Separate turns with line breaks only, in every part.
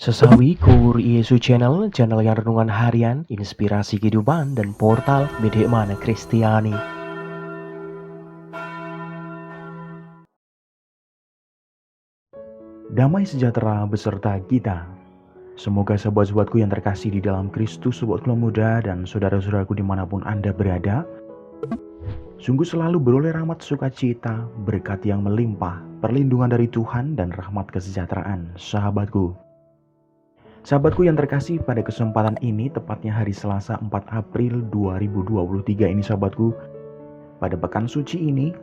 Sesawi Kur Yesu Channel yang renungan harian, inspirasi kehidupan, dan portal Bedekmana Kristiani. Damai sejahtera beserta kita. Semoga sahabat-sahabatku yang terkasih di dalam Kristus, sobat muda dan saudara-saudaraku dimanapun Anda berada, sungguh selalu beroleh rahmat sukacita, berkat yang melimpah, perlindungan dari Tuhan dan rahmat kesejahteraan, sahabatku. Sahabatku yang terkasih, pada kesempatan ini, tepatnya hari Selasa 4 April 2023 ini sahabatku, pada pekan suci ini,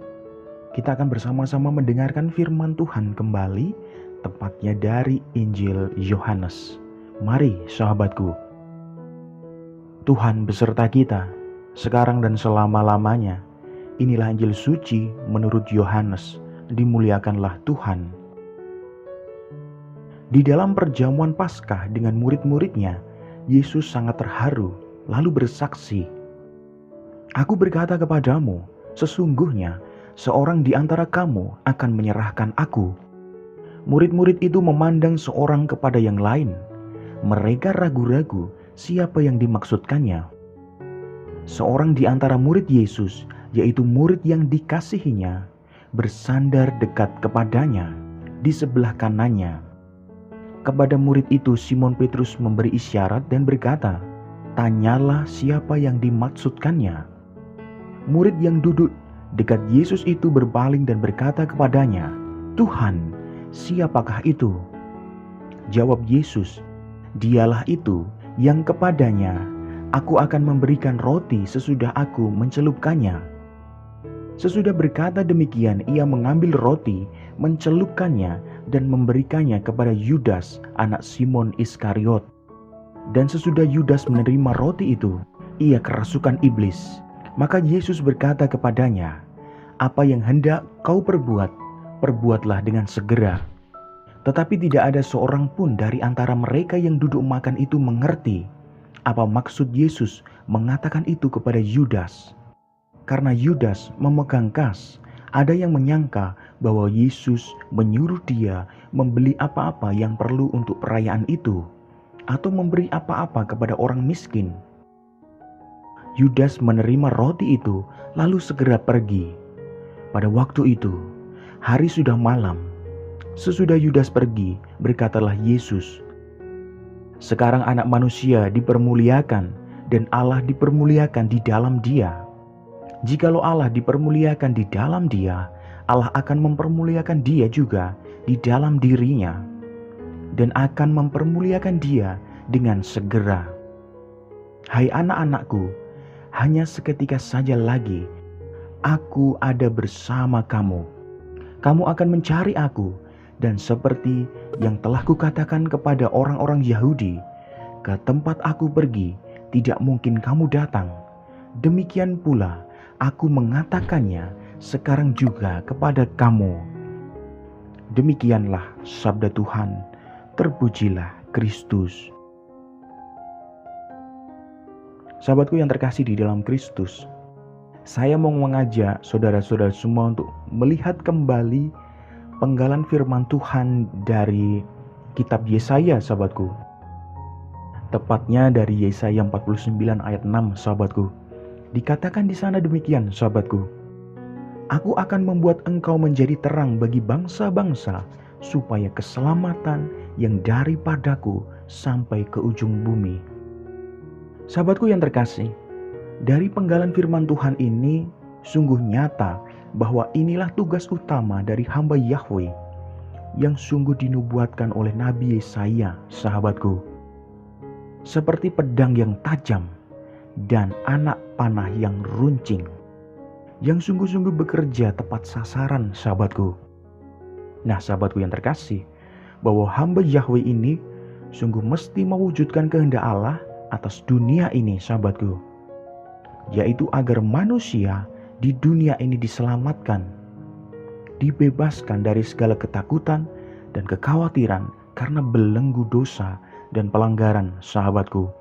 kita akan bersama-sama mendengarkan firman Tuhan kembali, tepatnya dari Injil Yohanes. Mari sahabatku, Tuhan beserta kita, sekarang dan selama-lamanya. Inilah Injil suci menurut Yohanes, dimuliakanlah Tuhan. Di dalam perjamuan Paskah dengan murid-muridnya, Yesus sangat terharu, lalu bersaksi, "Aku berkata kepadamu, sesungguhnya seorang di antara kamu akan menyerahkan aku." Murid-murid itu memandang seorang kepada yang lain. Mereka ragu-ragu siapa yang dimaksudkannya. Seorang di antara murid Yesus, yaitu murid yang dikasihinya, bersandar dekat kepadanya, di sebelah kanannya. Kepada murid itu Simon Petrus memberi isyarat dan berkata, "Tanyalah siapa yang dimaksudkannya." Murid yang duduk dekat Yesus itu berpaling dan berkata kepadanya, "Tuhan, siapakah itu?" Jawab Yesus, "Dialah itu yang kepadanya aku akan memberikan roti sesudah aku mencelupkannya." Sesudah berkata demikian, ia mengambil roti, mencelupkannya, dan memberikannya kepada Yudas, anak Simon Iskariot. Dan sesudah Yudas menerima roti itu, ia kerasukan iblis. Maka Yesus berkata kepadanya, "Apa yang hendak kau perbuat, perbuatlah dengan segera." Tetapi tidak ada seorang pun dari antara mereka yang duduk makan itu mengerti apa maksud Yesus mengatakan itu kepada Yudas. Karena Yudas memegang kas, ada yang menyangka bahwa Yesus menyuruh dia membeli apa-apa yang perlu untuk perayaan itu, atau memberi apa-apa kepada orang miskin. Yudas menerima roti itu, lalu segera pergi. Pada waktu itu, hari sudah malam. Sesudah Yudas pergi, berkatalah Yesus, "Sekarang Anak Manusia dipermuliakan, dan Allah dipermuliakan di dalam Dia. Jikalau Allah dipermuliakan di dalam Dia, Allah akan mempermuliakan Dia juga di dalam dirinya, dan akan mempermuliakan Dia dengan segera. Hai anak-anakku, hanya seketika saja lagi Aku ada bersama kamu. Kamu akan mencari Aku, dan seperti yang telah Kukatakan kepada orang-orang Yahudi, ke tempat Aku pergi, tidak mungkin kamu datang. Demikian pula Aku mengatakannya sekarang juga kepada kamu." Demikianlah sabda Tuhan. Terpujilah Kristus. Sahabatku yang terkasih di dalam Kristus, saya mau mengajak saudara-saudara semua untuk melihat kembali penggalan firman Tuhan dari kitab Yesaya, sahabatku. Tepatnya dari Yesaya 49 ayat 6, sahabatku. Dikatakan di sana demikian, sahabatku, "Aku akan membuat engkau menjadi terang bagi bangsa-bangsa, supaya keselamatan yang daripadaku sampai ke ujung bumi." Sahabatku yang terkasih, dari penggalan firman Tuhan ini sungguh nyata bahwa inilah tugas utama dari hamba Yahweh yang sungguh dinubuatkan oleh Nabi Yesaya, sahabatku. Seperti pedang yang tajam dan anak panah yang runcing, yang sungguh-sungguh bekerja tepat sasaran, sahabatku. Nah, sahabatku yang terkasih, bahwa hamba Yahweh ini sungguh mesti mewujudkan kehendak Allah atas dunia ini, sahabatku, yaitu agar manusia di dunia ini diselamatkan, dibebaskan dari segala ketakutan dan kekhawatiran karena belenggu dosa dan pelanggaran, sahabatku.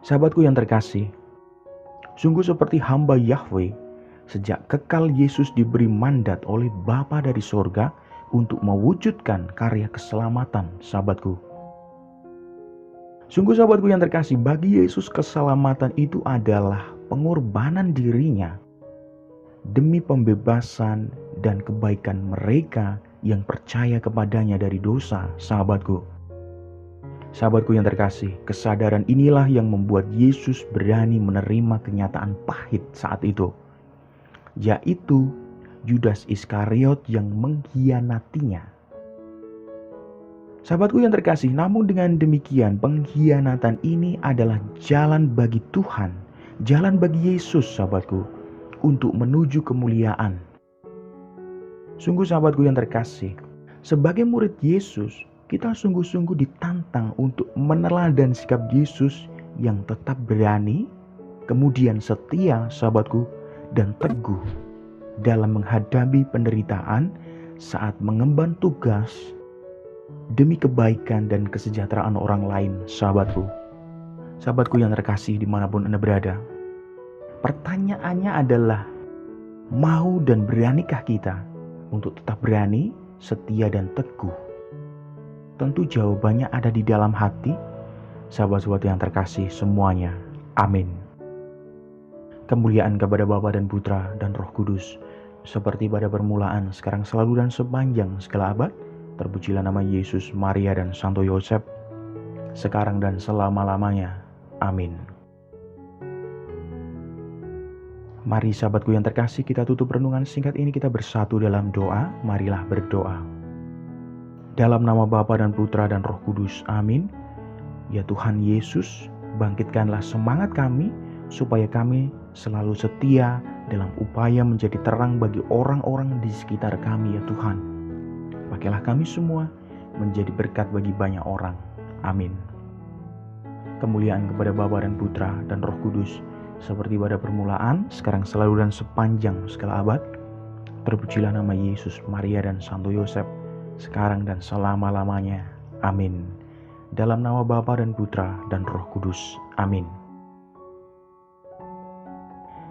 Sahabatku yang terkasih, sungguh seperti hamba Yahweh, sejak kekal Yesus diberi mandat oleh Bapa dari sorga untuk mewujudkan karya keselamatan, sahabatku. Sungguh sahabatku yang terkasih, bagi Yesus keselamatan itu adalah pengorbanan dirinya demi pembebasan dan kebaikan mereka yang percaya kepadanya dari dosa, sahabatku. Sahabatku yang terkasih, kesadaran inilah yang membuat Yesus berani menerima kenyataan pahit saat itu, yaitu Yudas Iskariot yang mengkhianatinya. Sahabatku yang terkasih, namun dengan demikian pengkhianatan ini adalah jalan bagi Tuhan, jalan bagi Yesus sahabatku, untuk menuju kemuliaan. Sungguh sahabatku yang terkasih, sebagai murid Yesus, kita sungguh-sungguh ditantang untuk meneladani sikap Yesus yang tetap berani, kemudian setia sahabatku, dan teguh dalam menghadapi penderitaan saat mengemban tugas demi kebaikan dan kesejahteraan orang lain, sahabatku. Sahabatku yang terkasih dimanapun Anda berada, pertanyaannya adalah, mau dan beranikah kita untuk tetap berani, setia dan teguh? Tentu jawabannya ada di dalam hati, sahabat-sahabat yang terkasih semuanya. Amin. Kemuliaan kepada Bapa dan Putra dan Roh Kudus, seperti pada permulaan, sekarang selalu dan sepanjang segala abad. Terpujilah nama Yesus, Maria dan Santo Yosef, sekarang dan selama-lamanya. Amin. Mari sahabatku yang terkasih, kita tutup renungan singkat ini, kita bersatu dalam doa. Marilah berdoa. Dalam nama Bapa dan Putra dan Roh Kudus. Amin. Ya Tuhan Yesus, bangkitkanlah semangat kami, supaya kami selalu setia dalam upaya menjadi terang bagi orang-orang di sekitar kami ya Tuhan. Pakailah kami semua menjadi berkat bagi banyak orang. Amin. Kemuliaan kepada Bapa dan Putra dan Roh Kudus, seperti pada permulaan, sekarang selalu dan sepanjang segala abad. Terpujilah nama Yesus, Maria dan Santo Yosef, sekarang dan selama-lamanya. Amin. Dalam nama Bapa dan Putra dan Roh Kudus. Amin.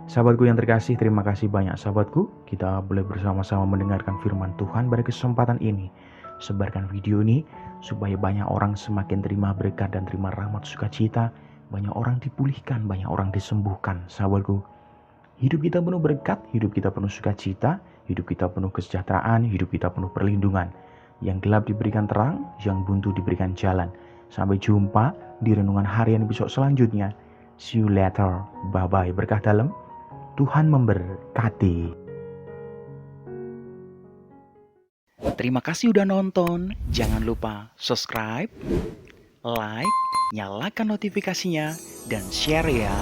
Sahabatku yang terkasih, terima kasih banyak sahabatku. Kita boleh bersama-sama mendengarkan firman Tuhan pada kesempatan ini. Sebarkan video ini supaya banyak orang semakin terima berkat dan terima rahmat sukacita. Banyak orang dipulihkan, banyak orang disembuhkan sahabatku. Hidup kita penuh berkat, hidup kita penuh sukacita, hidup kita penuh kesejahteraan, hidup kita penuh perlindungan. Yang gelap diberikan terang, yang buntu diberikan jalan. Sampai jumpa di renungan harian besok selanjutnya. See you later. Bye-bye. Berkah dalam. Tuhan memberkati. Terima kasih udah nonton. Jangan lupa subscribe, like, nyalakan notifikasinya, dan share ya.